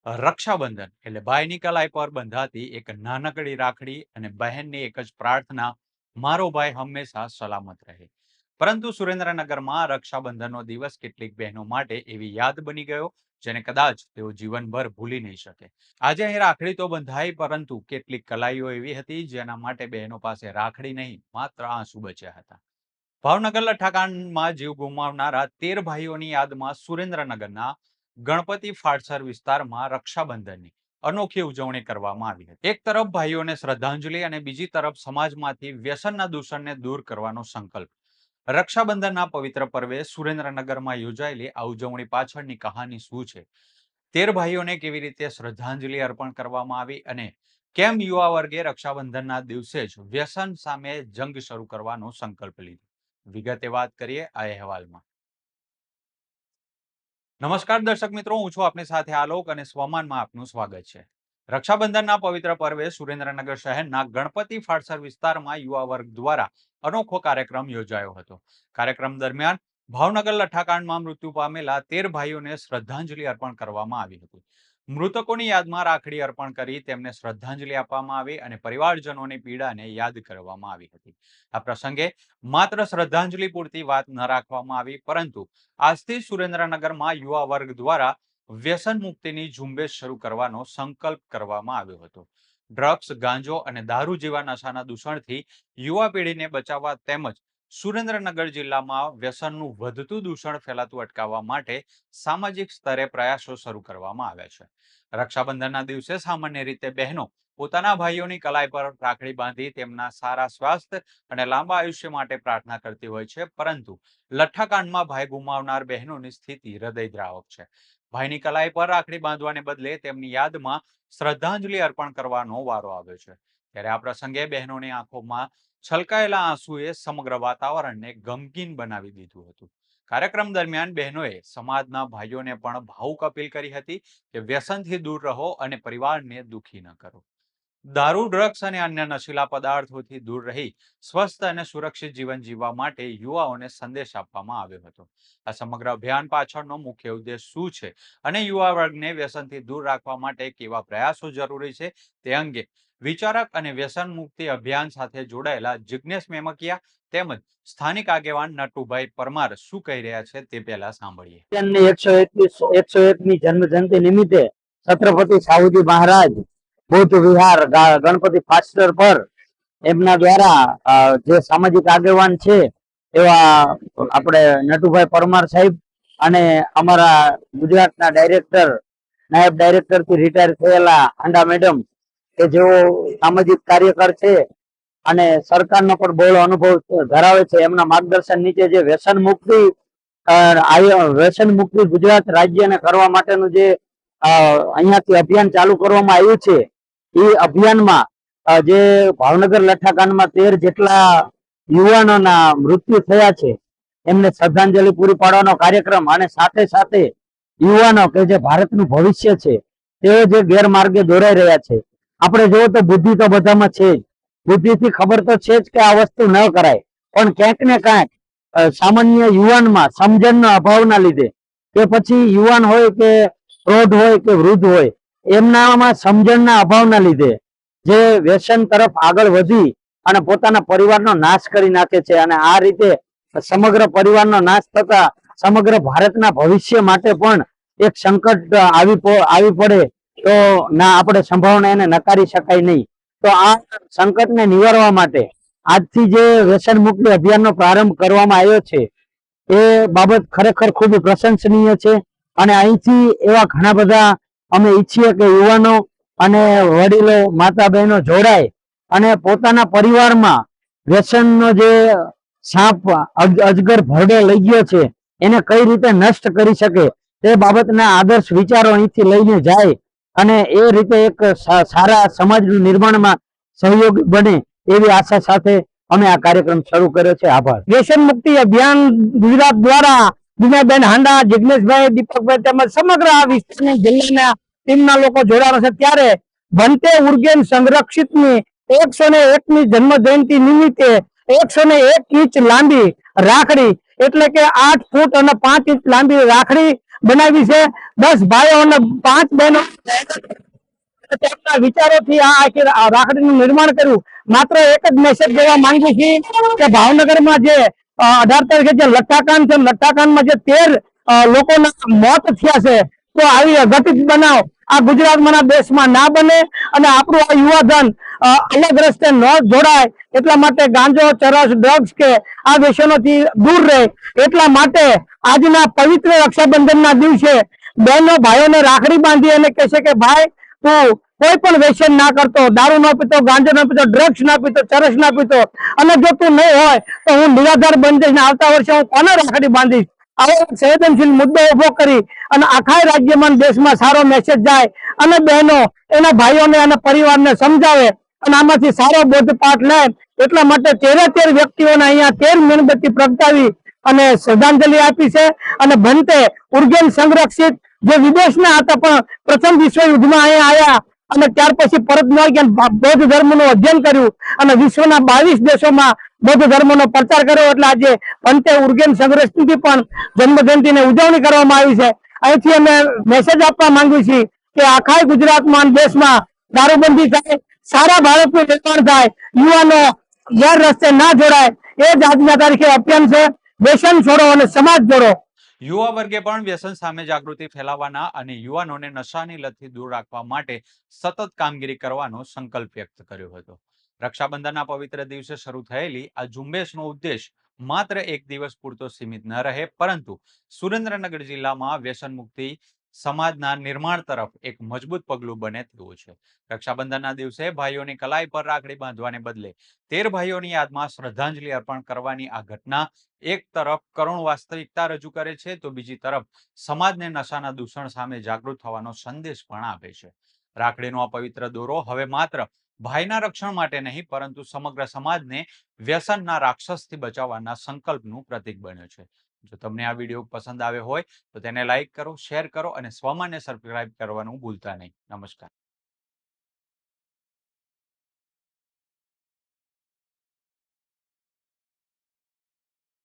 રક્ષાબંધન એટલે ભાઈની કલાઈ પર બંધાતી એક નાનકડી રાખડી અને બહેનની એક જ પ્રાર્થના, મારો ભાઈ હંમેશા સલામત રહે. પરંતુ સુરેન્દ્રનગરમાં રક્ષાબંધનનો દિવસ કેટલીક બહેનો માટે એવી યાદ બની ગયો જેને કદાચ તેઓ જીવનભર ભૂલી નહીં શકે. આજે અહીં રાખડી તો બંધાઈ, પરંતુ કેટલીક કલાઈઓ એવી હતી જેના માટે બહેનો પાસે રાખડી નહીં, માત્ર આંસુ બચ્યા હતા. ભાવનગર લઠ્ઠાકાંડમાં જીવ ગુમાવનારા 13 ભાઈઓની યાદમાં સુરેન્દ્રનગરના ગણપતિ ફાટસર વિસ્તારમાં રક્ષાબંધનની અનોખી ઉજવણી કરવામાં આવી હતી. એક તરફ ભાઈઓને શ્રદ્ધાંજલિ અને બીજી તરફ સમાજમાંથી વ્યસનના દૂષણને દૂર કરવાનો સંકલ્પ. રક્ષાબંધનના પવિત્ર પર્વે સુરેન્દ્રનગરમાં યોજાયેલી આ ઉજવણી પાછળની કહાની શું છે? 13 ભાઈઓને કેવી રીતે શ્રદ્ધાંજલિ અર્પણ કરવામાં આવી અને કેમ યુવા વર્ગે રક્ષાબંધનના દિવસે જ વ્યસન સામે જંગ શરૂ કરવાનો સંકલ્પ લીધો? વિગતે વાત કરીએ આ અહેવાલમાં. નમસ્કાર દર્શક મિત્રો, હું છું આપની સાથે આલોક અને સ્વમાનમાં આપનું સ્વાગત છે. રક્ષાબંધનના પવિત્ર પર્વે સુરેન્દ્રનગર શહેરના ગણપતિ ફાટસર વિસ્તારમાં યુવા વર્ગ દ્વારા અનોખો કાર્યક્રમ યોજાયો હતો. કાર્યક્રમ દરમિયાન ભાવનગર લઠ્ઠાકાંડમાં મૃત્યુ પામેલા 13 ભાઈઓને શ્રદ્ધાંજલિ અર્પણ કરવામાં આવી હતી. મૃતકોની યાદમાં રાખડી અર્પણ કરી તેમને શ્રદ્ધાંજલિ આપવામાં આવી અને પરિવારજનોની પીડાને યાદ કરવામાં આવી હતી. આ પ્રસંગે માત્ર શ્રદ્ધાંજલિ પૂરતી વાત ન રાખવામાં આવી, પરંતુ આજથી સુરેન્દ્રનગરમાં યુવા વર્ગ દ્વારા વ્યસન મુક્તિની ઝુંબેશ શરૂ કરવાનો સંકલ્પ કરવામાં આવ્યો હતો. ડ્રગ્સ, ગાંજો અને દારૂ જેવા નશાના દૂષણથી યુવા પેઢીને બચાવવા તેમજ સુરેન્દ્રનગર જિલ્લામાં વ્યસનનું વધતું દૂષણ ફેલાતું અટકાવવા માટે સામાજિક સ્તરે પ્રયાસો શરૂ કરવામાં આવ્યા છે. રક્ષાબંધનના દિવસે સામાન્ય રીતે બહેનો પોતાના ભાઈઓની કલાઈ પર રાખડી બાંધી તેમના સારા સ્વાસ્થ્ય અને લાંબા આયુષ્ય માટે પ્રાર્થના કરતી હોય છે, પરંતુ લઠ્ઠાકાંડમાં ભાઈ ગુમાવનાર બહેનોની સ્થિતિ હૃદયદ્રાવક છે. ભાઈની કલાઈ પર રાખડી બાંધવાને બદલે તેમની યાદમાં શ્રદ્ધાંજલિ અર્પણ કરવાનો વારો આવ્યો છે. ત્યારે આ પ્રસંગે બહેનોની આંખોમાં છલકાયેલા આંસુએ સમગ્ર વાતાવરણને ગમગીન બનાવી દીધું હતું. કાર્યક્રમ દરમિયાન બહેનોએ સમાજના ભાઈઓને પણ ભાવુક અપીલ કરી હતી કે વ્યસનથી દૂર રહો અને પરિવારને દુખી ન કરો. દારૂ, ડ્રગ્સ અને અન્ય નશીલા પદાર્થોથી દૂર રહી સ્વસ્થ અને સુરક્ષિત જીવન જીવવા માટે યુવાઓને સંદેશ આપવામાં આવ્યો હતો. આ સમગ્ર અભિયાન પાછળનો મુખ્ય ઉદ્દેશ શું છે અને યુવા વર્ગને વ્યસનથી દૂર રાખવા માટે કેવા પ્રયાસો જરૂરી છે તે અંગે વિચારક અને વ્યસન મુક્તિ અભિયાન સાથે જોડાયેલા જિગ્નેશ મેમકિયા તેમજ સ્થાનિક આગેવાન નટુભાઈ પરમાર શું કહી રહ્યા છે તે પહેલા સાંભળીએ. 101મી જન્મ જયંતિ નિમિત્તે છત્રપતિ સાહુજી મહારાજ બૌદ્ધ વિહાર ગણપતિ ફાસ્ટર પર એમના દ્વારા જે સામાજિક આગેવાન છે એવા આપણે નટુભાઈ પરમાર સાહેબ અને અમારા ગુજરાતના ડાયરેક્ટર, નાયબ ડાયરેક્ટર થી રિટાયર થયેલા આંડા મેડમ કે જેઓ સામાજિક કાર્યકર છે અને સરકારનો પણ બહોળો અનુભવ ધરાવે છે, એમના માર્ગદર્શન નીચે જે વ્યસન મુક્તિ ગુજરાત રાજ્યને કરવા માટેનું જે અહીંયાથી અભિયાન ચાલુ કરવામાં આવ્યું છે, એ અભિયાનમાં જે ભાવનગર લઠ્ઠાકાંડમાં 13 જેટલા યુવાનોના મૃત્યુ થયા છે એમને શ્રદ્ધાંજલિ પૂરી પાડવાનો કાર્યક્રમ અને સાથે સાથે યુવાનો કે જે ભારતનું ભવિષ્ય છે તેઓ જે ગેરમાર્ગે દોરાઈ રહ્યા છે. આપણે જોવો તો બુદ્ધિ તો બધામાં છે જ, બુદ્ધિથી ખબર તો છે જ કે આ વસ્તુ ન કરાય, પણ ક્યાંક ને ક્યાંક સામાન્ય યુવાનમાં સમજણના અભાવના લીધે કે પછી યુવાન હોય કે પ્રૌઢ હોય કે વૃદ્ધ હોય, એમનામાં સમજણના અભાવના લીધે જે વ્યસન તરફ આગળ વધી અને પોતાના પરિવારનો નાશ કરી નાખે છે. અને આ રીતે સમગ્ર પરિવારનો નાશ થતા સમગ્ર ભારતના ભવિષ્ય માટે પણ એક સંકટ આવી પડે તો ના આપણે સંભાવના એને નકારી શકાય નહીં. તો આ સંકટને નિવારવા માટે આજથી જે વ્યસન મુક્તિ અભિયાનનો પ્રારંભ કરવામાં આવ્યો છે એ બાબત ખરેખર ખૂબ પ્રશંસનીય છે. અને અહીંથી એવા ઘણા બધા અમે ઈચ્છીએ કે યુવાનો અને વડીલો, માતા બહેનો જોડાય અને પોતાના પરિવારમાં વ્યસનનો જે સાપ અજગર ભરડો લઈ ગયો છે એને કઈ રીતે નષ્ટ કરી શકે તે બાબતના આદર્શ વિચારો અહીંથી લઈને જાય અને એ રીતે એક સારા સમાજનું નિર્માણમાં સહયોગી બને એવી આશા સાથે અમે આ કાર્યક્રમ શરૂ કર્યો છે. આભાર. વ્યસન મુક્તિ અભિયાન ગુજરાત દ્વારા બીનાબેન હાંડા, જિગ્નેશભાઈ, દીપકભાઈ તેમજ સમગ્ર આ વિસ્તારની જિલ્લાના ટીમના લોકો જોડાયા છે. ત્યારે ભંતે ઉર્ગેન સંરક્ષિતની 101મી જન્મ જયંતિ નિમિત્તે 101 ઇંચ લાંબી રાખડી એટલે કે 8 ફૂટ અને 5 ઇંચ લાંબી રાખડી બનાવી છે. 10 ભાઈઓ અને 5 બહેનો તેમના વિચારોથી આ આખી રાખડીનું નિર્માણ કર્યું. માત્ર એક જ મેસેજ દેવા માંગુ છું કે ભાવનગરમાં જે 18 તારીખે જે લઠ્ઠાકાંડ છે, લઠ્ઠાકાંડમાં જે 13 લોકોના મોત થયા છે, તો આવી અઘટિત બનાવ આ ગુજરાતમાં દેશમાં ના બને અને આપણું આ યુવાધન અલગ રસ્તે ન જોડાય એટલા માટે ગાંજો, ચરસ, ડ્રગ્સ કે આ વ્યસનોથી દૂર રહે એટલા માટે આજના પવિત્ર રક્ષાબંધનના દિવસે બહેનો ભાઈઓને રાખડી બાંધી અને કહેશે કે ભાઈ તું કોઈ પણ વ્યસન ના કરતો, દારૂ ન પીતો, ગાંજો ન પીતો, ડ્રગ્સ ના પીતો, ચરસ ના પીતો, અને જો તું નહીં હોય તો હું નિરાધાર બની જઈશ ને આવતા વર્ષે હું કોને રાખડી બાંધીશ. આવો સંવેદનશીલ મુદ્દો ઉભો કરી અને આખા રાજ્યમાં દેશમાં સારો મેસેજ જાય અને બહેનો એના ભાઈઓને અને પરિવારને સમજાવે અને આમાંથી સારો બોધપાઠ લે એટલા માટે 13 વ્યક્તિઓને અહીંયા 13 મીણબત્તી પ્રગટાવી અને શ્રદ્ધાંજલિ આપી છે. અને ભંતે ઉર્ગેન સંરક્ષિત જે વિદેશના હતા પણ પ્રથમ વિશ્વ યુદ્ધમાં અહીંયા આવ્યા અને ત્યાર પછી પરત ન ગયા, બૌદ્ધ ધર્મનું અધ્યયન કર્યું અને વિશ્વના 22 દેશોમાં બૌદ્ધ ધર્મનો પ્રચાર કર્યો. એટલે આજે ભંતે ઉર્ગેન સંરક્ષિતની પણ જન્મજયંતિની ઉજવણી કરવામાં આવી છે. અહીંથી અમે મેસેજ આપવા માંગીએ છીએ કે આખા ગુજરાતમાં દેશમાં દારૂબંધી થાય, સારા ભારતનું નિર્માણ થાય, યુવાનો ગેર રસ્તે ના જોડાય, એ જ આજના તારીખે અભિયાન છે. વ્યસન છોડો અને સમાજ જોડો. યુવા વર્ગે પણ વ્યસન સામે જાગૃતિ ફેલાવવાના અને યુવાનોને નશાની લતથી દૂર રાખવા માટે સતત કામગીરી કરવાનો સંકલ્પ વ્યક્ત કર્યો હતો. રક્ષાબંધનના પવિત્ર દિવસે શરૂ થયેલી આ ઝુંબેશનો ઉદ્દેશ માત્ર એક દિવસ પૂરતો સીમિત ન રહે, પરંતુ સુરેન્દ્રનગર જિલ્લામાં વ્યસન મુક્તિ સમાજના નિર્માણ તરફ એક મજબૂત પગલું બને તેવું છે. રક્ષાબંધનના દિવસે ભાઈઓની કલાઈ પર રાખડી બાંધવાને બદલે 13 ભાઈઓની યાદમાં શ્રદ્ધાંજલિ અર્પણ કરવાની આ ઘટના એક તરફ કરુણ વાસ્તવિકતા રજૂ કરે છે, તો બીજી તરફ સમાજને નશાના દૂષણ સામે જાગૃત થવાનો સંદેશ પણ આપે છે. રાખડીનો આ પવિત્ર દોરો હવે માત્ર ભાઈના રક્ષણ માટે નહીં, પરંતુ સમગ્ર સમાજને વ્યસનના રાક્ષસથી બચાવવાના સંકલ્પનું પ્રતીક બન્યો છે. જો તમને આ વિડીયો પસંદ આવ્યો હોય તો તેને લાઈક કરો, શેર કરો અને સ્વમાનને સબસ્ક્રાઇબ કરવાનું ભૂલતા નહીં. નમસ્કાર.